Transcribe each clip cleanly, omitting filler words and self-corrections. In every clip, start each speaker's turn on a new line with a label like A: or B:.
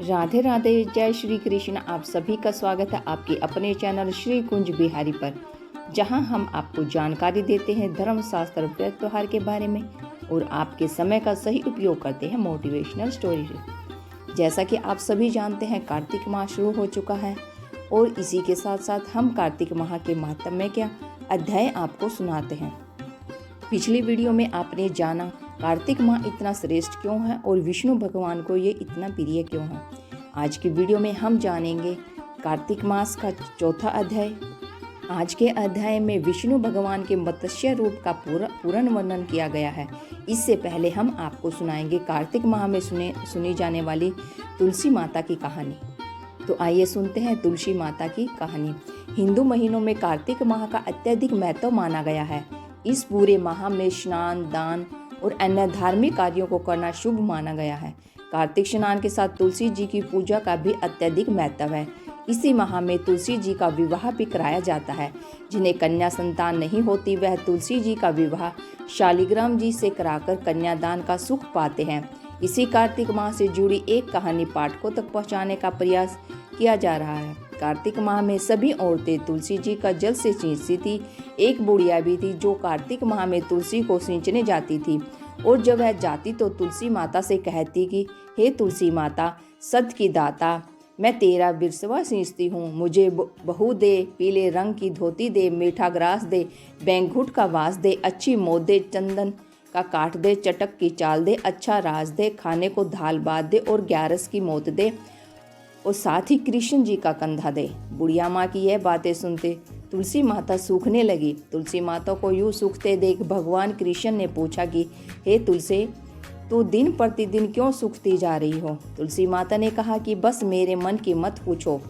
A: राधे राधे, जय श्री कृष्ण। आप सभी का स्वागत है आपके अपने चैनल श्री कुंज बिहारी पर, जहां हम आपको जानकारी देते हैं धर्मशास्त्र व्यवहार के बारे में और आपके समय का सही उपयोग करते हैं मोटिवेशनल स्टोरी से। जैसा कि आप सभी जानते हैं, कार्तिक माह शुरू हो चुका है और इसी के साथ साथ हम कार्तिक माह के महात्म्य क्या अध्याय आपको सुनाते हैं। पिछली वीडियो में आपने जाना कार्तिक माह इतना श्रेष्ठ क्यों है और विष्णु भगवान को ये इतना प्रिय क्यों है। आज की वीडियो में हम जानेंगे कार्तिक मास का चौथा अध्याय। आज के अध्याय में विष्णु भगवान के मत्स्य रूप का पूर्ण वर्णन किया गया है। इससे पहले हम आपको सुनाएंगे कार्तिक माह में सुनी जाने वाली तुलसी माता की कहानी। तो आइए सुनते हैं तुलसी माता की कहानी। हिंदू महीनों में कार्तिक माह का अत्यधिक महत्व माना गया है। इस पूरे माह में स्नान, दान और अन्य धार्मिक कार्यों को करना शुभ माना गया है। कार्तिक स्नान के साथ तुलसी जी की पूजा का भी अत्यधिक महत्व है। इसी माह में तुलसी जी का विवाह भी कराया जाता है। जिन्हें कन्या संतान नहीं होती, वह तुलसी जी का विवाह शालिग्राम जी से कराकर कन्यादान का सुख पाते हैं। इसी कार्तिक माह से जुड़ी एक कहानी पाठकों तक पहुंचाने का प्रयास किया जा रहा है। कार्तिक माह में सभी औरतें तुलसी जी का जल से सींचती थी। एक बुढ़िया भी थी जो कार्तिक माह में तुलसी को सींचने जाती थी और जब वह जाती तो तुलसी माता से कहती कि हे तुलसी माता, सत की दाता, मैं तेरा बिरसवा सींचती हूँ। मुझे बहू दे, पीले रंग की धोती दे, मीठा ग्रास दे, बैंगुट का वास दे, अच्छी मोद दे, चंदन का काट दे, चटक की चाल दे, अच्छा राज दे, खाने को धाल बात दे और 11 की मौत दे और साथ ही कृष्ण जी का कंधा दे। बुढ़िया माँ की यह बातें सुनते तुलसी माता सूखने लगी। तुलसी माता को यूं सूखते देख भगवान कृष्ण ने पूछा कि हे तुलसी, तू दिन प्रतिदिन क्यों सूखती जा रही हो। तुलसी माता ने कहा कि बस मेरे मन की मत पूछो।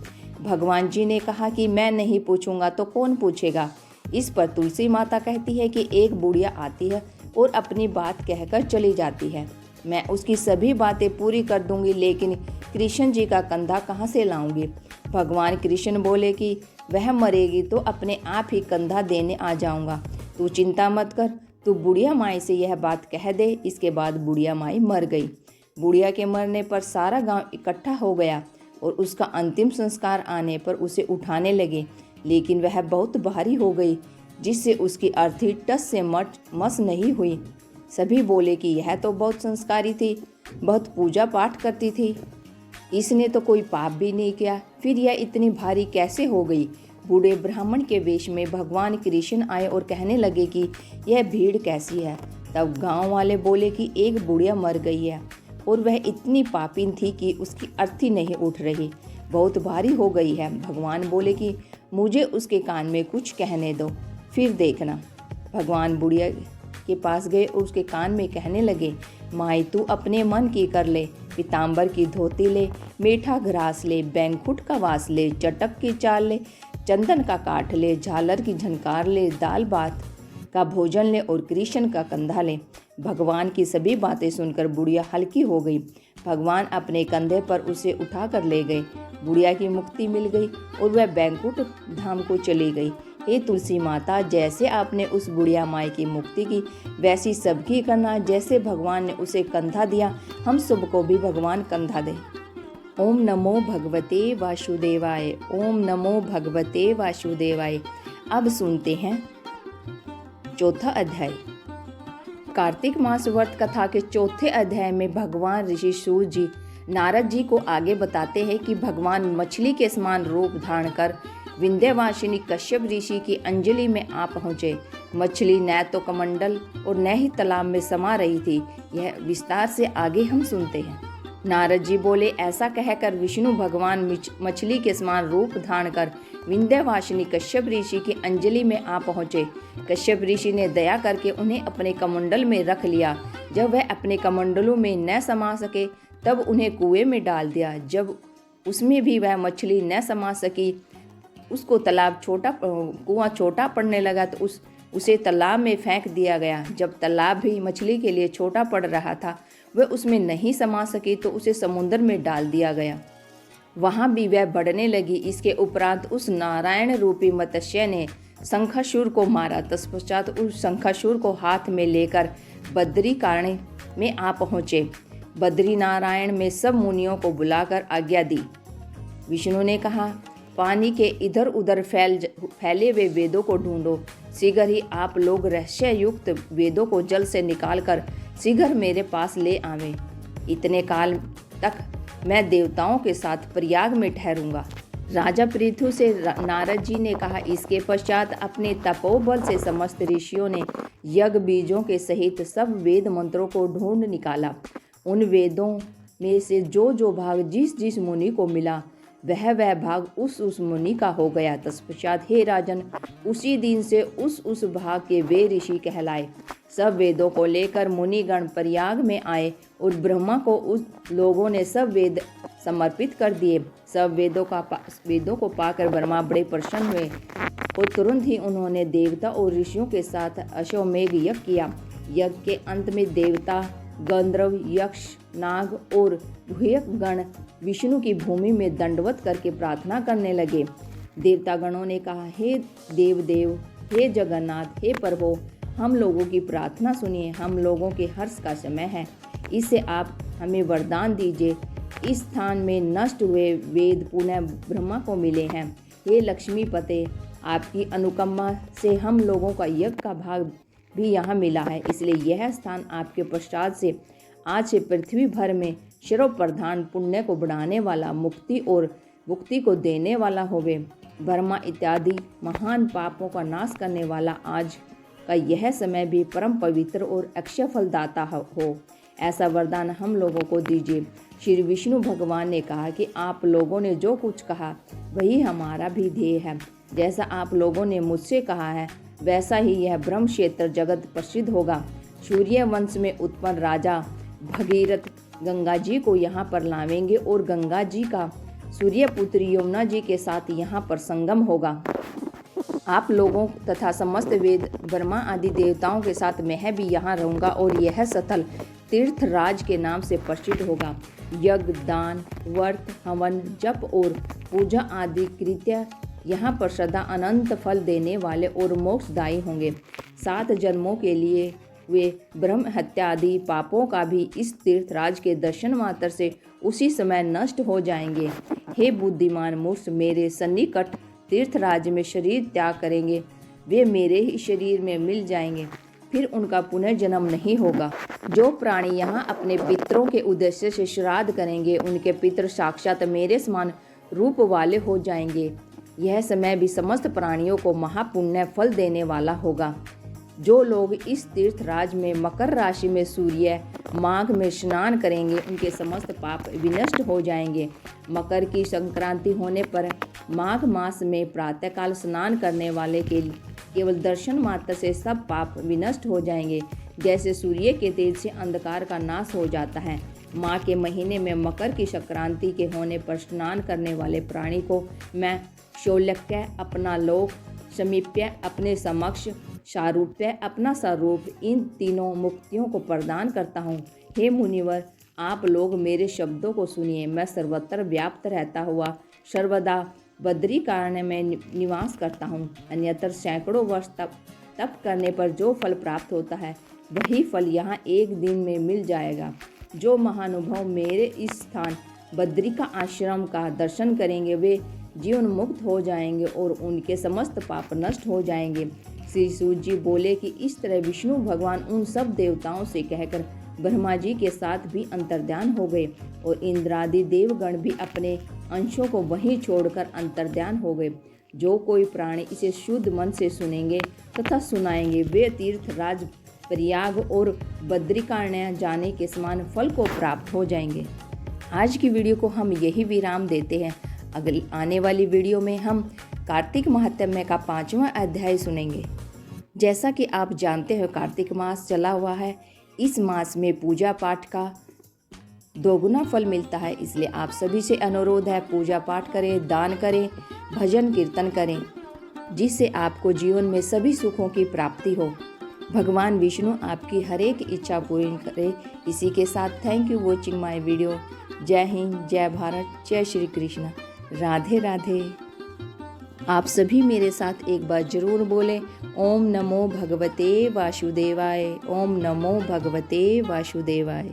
A: भगवान जी ने कहा कि मैं नहीं पूछूंगा तो कौन पूछेगा। इस पर तुलसी माता कहती है कि एक बुढ़िया आती है और अपनी बात कहकर चली जाती है। मैं उसकी सभी बातें पूरी कर दूंगी, लेकिन कृष्ण जी का कंधा कहाँ से लाऊंगी। भगवान कृष्ण बोले कि वह मरेगी तो अपने आप ही कंधा देने आ जाऊंगा। तू चिंता मत कर, तू बुढ़िया माई से यह बात कह दे। इसके बाद बुढ़िया माई मर गई। बुढ़िया के मरने पर सारा गांव इकट्ठा हो गया और उसका अंतिम संस्कार आने पर उसे उठाने लगे, लेकिन वह बहुत भारी हो गई, जिससे उसकी अर्थी टस से मस नहीं हुई। सभी बोले कि यह तो बहुत संस्कारी थी, बहुत पूजा पाठ करती थी, इसने तो कोई पाप भी नहीं किया, फिर यह इतनी भारी कैसे हो गई। बूढ़े ब्राह्मण के वेश में भगवान कृष्ण आए और कहने लगे कि यह भीड़ कैसी है। तब गांव वाले बोले कि एक बुढ़िया मर गई है और वह इतनी पापिन थी कि उसकी अर्थी नहीं उठ रही, बहुत भारी हो गई है। भगवान बोले कि मुझे उसके कान में कुछ कहने दो, फिर देखना। भगवान बुढ़िया के पास गए और उसके कान में कहने लगे, माई तू अपने मन की कर ले, पीताम्बर की धोती ले, मीठा घरास ले, बैंकुट का वास ले, चटक की चाल ले, चंदन का काठ ले, झालर की झनकार ले, दाल भात का भोजन ले और कृष्ण का कंधा ले। भगवान की सभी बातें सुनकर बुढ़िया हल्की हो गई। भगवान अपने कंधे पर उसे उठा कर ले गए। बुढ़िया की मुक्ति मिल गई और वह बैंकुट धाम को चली गई। हे तुलसी माता, जैसे आपने उस बुढ़िया माई की मुक्ति की, वैसी सबकी करना। जैसे भगवान ने उसे कंधा दिया, हम सबको भी भगवान कंधा दे। ओम नमो भगवते वासुदेवाय। ओम नमो भगवते वासुदेवाय। अब सुनते हैं चौथा अध्याय। कार्तिक मास व्रत कथा के चौथे अध्याय में भगवान ऋषि सूर्य जी नारद जी को आगे बताते हैं कि भगवान मछली के समान रूप धारण कर विंध्यवासिनी कश्यप ऋषि की अंजलि में आ पहुँचे। मछली न तो कमंडल और न ही तालाब में समा रही थी। यह विस्तार से आगे हम सुनते हैं। नारद जी बोले, ऐसा कहकर विष्णु भगवान मछली के समान रूप धारण कर विंध्यवासिनी कश्यप ऋषि की अंजलि में आ पहुँचे। कश्यप ऋषि ने दया करके उन्हें अपने कमंडल में रख लिया। जब वह अपने कमंडलों में न समा सके तब उन्हें कुएं में डाल दिया। जब उसमें भी वह मछली न समा सकी, उसको कुआं छोटा पड़ने लगा तो उसे तालाब में फेंक दिया गया। जब तालाब भी मछली के लिए छोटा पड़ रहा था, वह उसमें नहीं समा सकी तो उसे समुद्र में डाल दिया गया। वहाँ भी वह बढ़ने लगी। इसके उपरांत उस नारायण रूपी मत्स्य ने शंखासुर को मारा। तत्पश्चात उस शंखासुर को हाथ में लेकर बद्री कारण्य में आ पहुँचे। बद्रीनारायण में सब मुनियों को बुलाकर आज्ञा दी। विष्णु ने कहा, पानी के इधर उधर फैले हुए वेदों को ढूंढो। शीघ्र ही आप लोग रहस्य युक्त वेदों को जल से निकालकर शीघ्र मेरे पास ले आवें। इतने काल तक मैं देवताओं के साथ प्रयाग में ठहरूंगा। राजा पृथु से नारद जी ने कहा। इसके पश्चात अपने तपोबल से समस्त ऋषियों ने यज्ञ बीजों के सहित सब वेद मंत्रों को ढूंढ निकाला। उन वेदों में से जो भाग जिस जिस मुनि को मिला वह भाग उस मुनि का हो गया। तत्पश्चात हे राजन, उसी दिन से उस भाग के वे ऋषि कहलाए। सब वेदों को लेकर मुनिगण प्रयाग में आए और ब्रह्मा को उस लोगों ने सब वेद समर्पित कर दिए। सब वेदों को पाकर ब्रह्मा बड़े प्रसन्न हुए और तुरंत ही उन्होंने देवता और ऋषियों के साथ अश्वमेघ यज्ञ किया। यज्ञ के अंत में देवता, गंधर्व, यक्ष, नाग और गुह्यक गण विष्णु की भूमि में दंडवत करके प्रार्थना करने लगे। देवतागणों ने कहा, हे देव, हे जगन्नाथ, हे प्रभु, हम लोगों की प्रार्थना सुनिए। हम लोगों के हर्ष का समय है, इससे आप हमें वरदान दीजिए। इस स्थान में नष्ट हुए वेद पुनः ब्रह्मा को मिले हैं। हे लक्ष्मीपते, आपकी अनुकंपा से हम लोगों का यज्ञ का भाग भी यहाँ मिला है, इसलिए यह स्थान आपके पश्चात से आज से पृथ्वी भर में सर्व प्रधान, पुण्य को बढ़ाने वाला, मुक्ति और मुक्ति को देने वाला होवे। ब्रह्मा इत्यादि महान पापों का नाश करने वाला आज का यह समय भी परम पवित्र और अक्षय फलदाता हो, ऐसा वरदान हम लोगों को दीजिए। श्री विष्णु भगवान ने कहा कि आप लोगों ने जो कुछ कहा वही हमारा भी ध्येय है। जैसा आप लोगों ने मुझसे कहा है वैसा ही यह ब्रह्म क्षेत्र जगत प्रसिद्ध होगा। सूर्य वंश में उत्पन्न राजा भगीरथ गंगा जी को यहाँ पर लावेंगे और गंगा जी का सूर्य पुत्री यमुना जी के साथ यहाँ पर संगम होगा। आप लोगों तथा समस्त वेद, ब्रह्मा आदि देवताओं के साथ मैं भी यहाँ रहूँगा और यह स्थल तीर्थराज के नाम से प्रसिद्ध होगा। यज्ञ, दान, व्रत, हवन, जप और पूजा आदि कृत्य यहाँ पर सदा अनंत फल देने वाले और मोक्षदायी होंगे। 7 जन्मों के लिए वे ब्रह्म हत्या आदि पापों का भी इस तीर्थराज के दर्शन मात्र से उसी समय नष्ट हो जाएंगे। हे बुद्धिमान मूर्ख, मेरे सन्निकट तीर्थराज में शरीर त्याग करेंगे वे मेरे ही शरीर में मिल जाएंगे, फिर उनका पुनर्जन्म नहीं होगा। जो प्राणी यहाँ अपने पितरों के उद्देश्य से श्राद्ध करेंगे उनके पितर साक्षात मेरे समान रूप वाले हो जाएंगे। यह समय भी समस्त प्राणियों को महापुण्य फल देने वाला होगा। जो लोग इस तीर्थराज में मकर राशि में सूर्य माघ में स्नान करेंगे उनके समस्त पाप विनष्ट हो जाएंगे। मकर की संक्रांति होने पर माघ मास में प्रातःकाल स्नान करने वाले के केवल दर्शन मात्र से सब पाप विनष्ट हो जाएंगे। जैसे सूर्य के तेज से अंधकार का नाश हो जाता है, माह के महीने में मकर की संक्रांति के होने पर स्नान करने वाले प्राणी को मैं शौल्यक्य अपना लोक, समीप्य अपने समक्ष, सारूप्य अपना स्वरूप, इन तीनों मुक्तियों को प्रदान करता हूँ। हे मुनिवर, आप लोग मेरे शब्दों को सुनिए। मैं सर्वत्र व्याप्त रहता हुआ सर्वदा बद्री कारण्य में निवास करता हूँ। अन्यत्र सैकड़ों वर्ष तप करने पर जो फल प्राप्त होता है वही फल यहाँ एक दिन में मिल जाएगा। जो महानुभाव मेरे इस स्थान बद्री का आश्रम का दर्शन करेंगे वे जीवन मुक्त हो जाएंगे और उनके समस्त पाप नष्ट हो जाएंगे। श्री सूत जी बोले कि इस तरह विष्णु भगवान उन सब देवताओं से कहकर ब्रह्मा जी के साथ भी अंतर्ध्यान हो गए और इंद्रादि देवगण भी अपने अंशों को वहीं छोड़कर अंतर्ध्यान हो गए। जो कोई प्राणी इसे शुद्ध मन से सुनेंगे तथा सुनाएंगे वे तीर्थराज प्रयाग और बद्रिकाण्य जाने के समान फल को प्राप्त हो जाएंगे। आज की वीडियो को हम यही विराम देते हैं। अगली आने वाली वीडियो में हम कार्तिक महात्म्य का 5वां अध्याय सुनेंगे। जैसा कि आप जानते हो कार्तिक मास चला हुआ है। इस मास में पूजा पाठ का दोगुना फल मिलता है, इसलिए आप सभी से अनुरोध है पूजा पाठ करें, दान करें, भजन कीर्तन करें, जिससे आपको जीवन में सभी सुखों की प्राप्ति हो। भगवान विष्णु आपकी हर एक इच्छा पूरी करे। इसी के साथ thank you watching my video. जय हिंद, जय भारत, जय श्री कृष्ण, राधे राधे। आप सभी मेरे साथ एक बार जरूर बोलें, ओम नमो भगवते वासुदेवाय, ओम नमो भगवते वासुदेवाय।